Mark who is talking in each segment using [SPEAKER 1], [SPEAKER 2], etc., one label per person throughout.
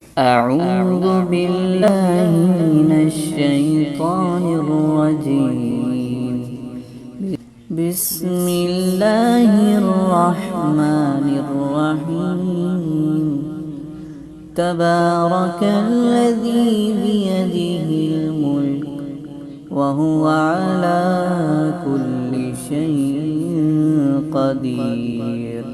[SPEAKER 1] أعوذ بالله من الشيطان الرجيم. بسم الله الرحمن الرحيم. تبارك الذي بيده الملك وهو على كل شيء قدير.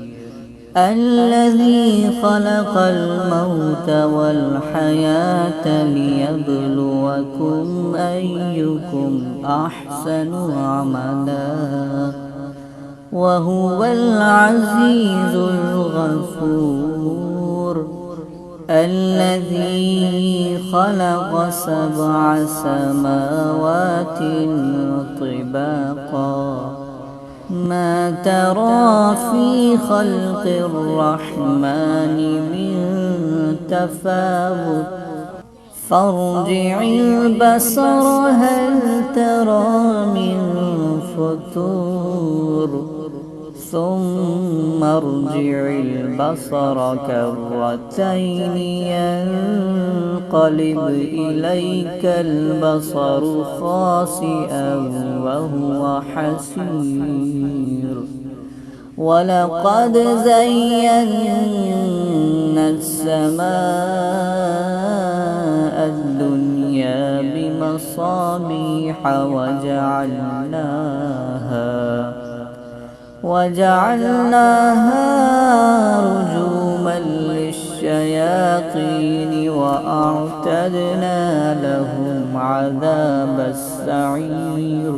[SPEAKER 1] الذي خلق الموت والحياة ليبلوكم أيكم أحسن عملا وهو العزيز الغفور. الذي خلق 7 سماوات طباقا ما ترى في خلق الرحمن من تفاوت فارجع البصر هل ترى من فطور ثم ارجع البصر كرتين ينقلب إليك البصر خاسئا وهو حسير. ولقد زينا السماء الدنيا بمصابيح وجعلناها رجوما للشياطين وأعتدنا لهم عذاب السعير.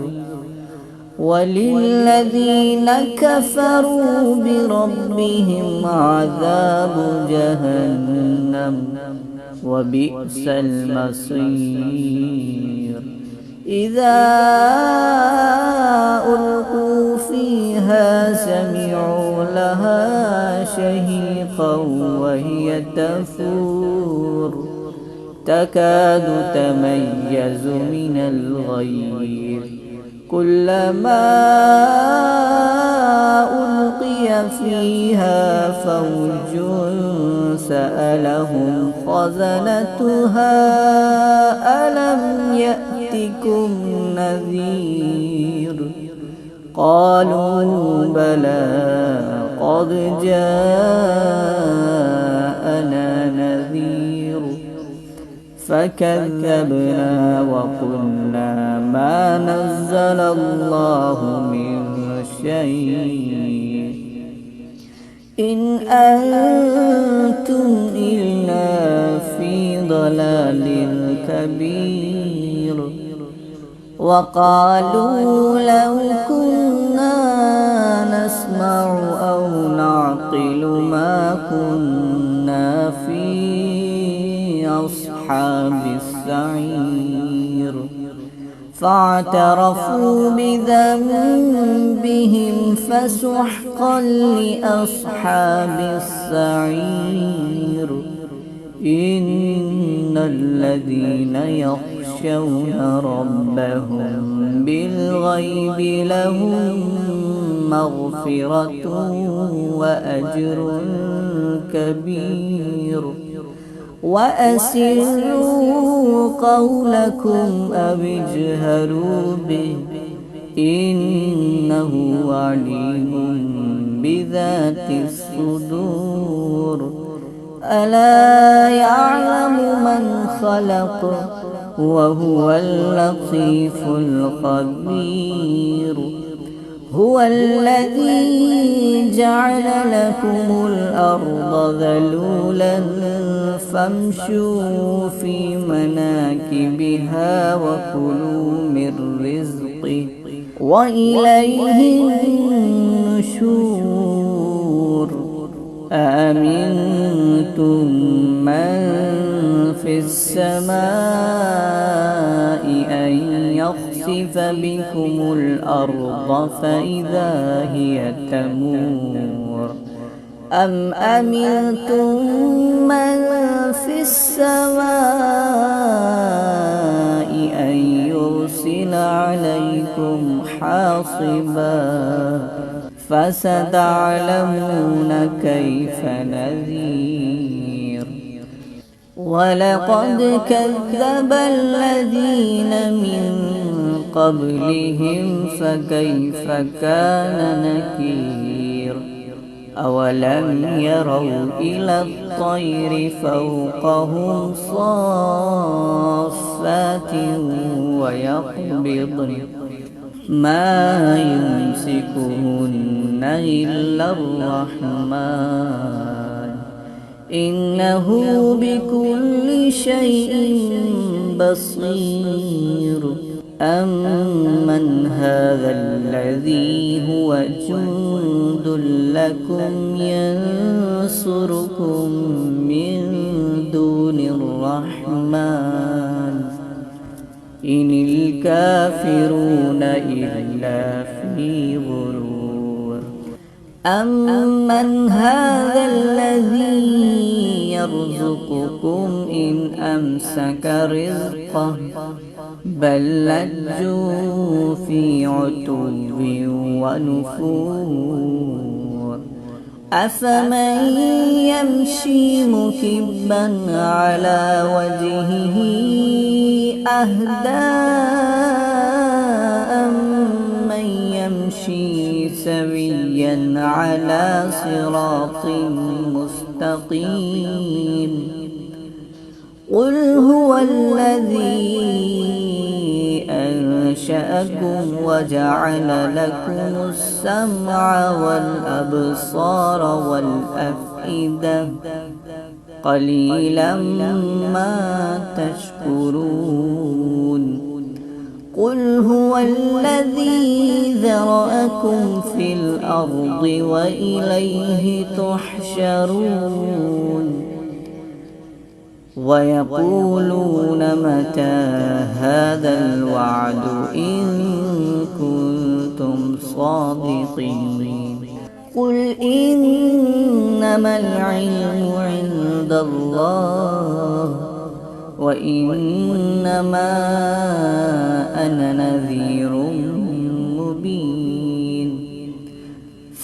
[SPEAKER 1] وللذين كفروا بربهم عذاب جهنم وبئس المصير. إذا ألقوا فيها سمعوا لها شهيقا وهي تفور تكاد تميز من الغيظ كلما ألقي فيها فوج سألهم خزنتها ألم يأتكم نذير قالوا بلى قد جاءنا نذير فكذبنا وقلنا ما نزل الله من شيء إن أنتم إلا في ضلال كبير. وقالوا لو كنا نسمع أو نعقل ما كنا في أصحاب السعير فاعترفوا بذنبهم فسحقا لأصحاب السعير. إن الذين يخشون ربهم بالغيب لهم مغفرة وأجر كبير. وأسروا قولكم أو اجهروا به إنه عليم بذات الصدور. ألا يعلم من خلق وهو اللطيف الخبير. هو الذي جعل لكم الأرض ذلولا فامشوا في مناكبها وكلوا من رزقه وإليه النشور. أأمنتم من في السماء أن يخسف بكم الأرض فإذا هي تمور أم أمنتم من في السماء أن يرسل عليكم حاصبا فستعلمون كيف نذير. ولقد كذب الذين من قبلهم فكيف كان نكير أولم يروا إلى الطير فوقهم صافات ويقبضن ما يمسكهن إلا الرحمن إنه بكل شيء بصير أمن هذا الذي هو جند لكم ينصركم من دون الرحمن إن الكافرون إلا في غرور أمن هذا الذي يرزقكم إن أمسك رزقه بل لجوا في عتو ونفور أفمن يمشي مكبا على وجهه أهدى أمن يمشي سويا على صراط مستقيم قل هو الذي أنشأكم وجعل لكم السمع والأبصار والأفئدة قليلا ما تشكرون قل هو الذي ذرأكم في الأرض وإليه تحشرون ويقولون متى هذا الوعد إن كنتم صادقين قل إنما العلم عند الله وإنما أنا نذير مبين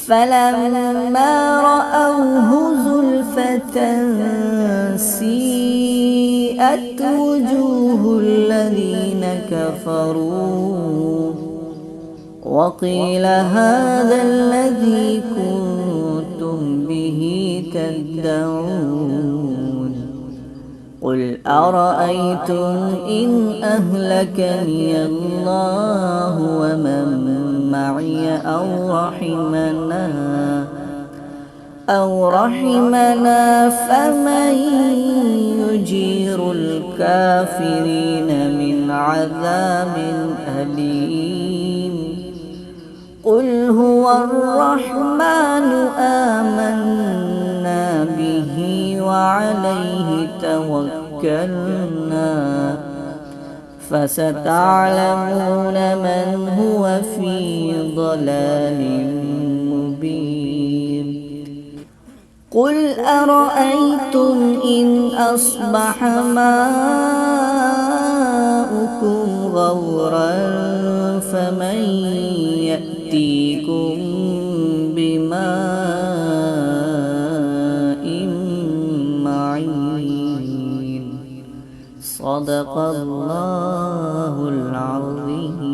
[SPEAKER 1] فلما رأوه زلفة سيئت وجوه الذين كفروا وقيل هذا الذي كنتم به تدعون قل أرأيتم إن أهلكني الله ومن معي أو رحمنا فمن يجير الكافرين من عذاب أليم قل هو الرحمن آمنا به وعليه توكلنا فستعلمون من هو في ضلال مبين قل أرأيتم إن أصبح ماؤكم غورا فمن يأتيكم بماء معين صدق الله العظيم.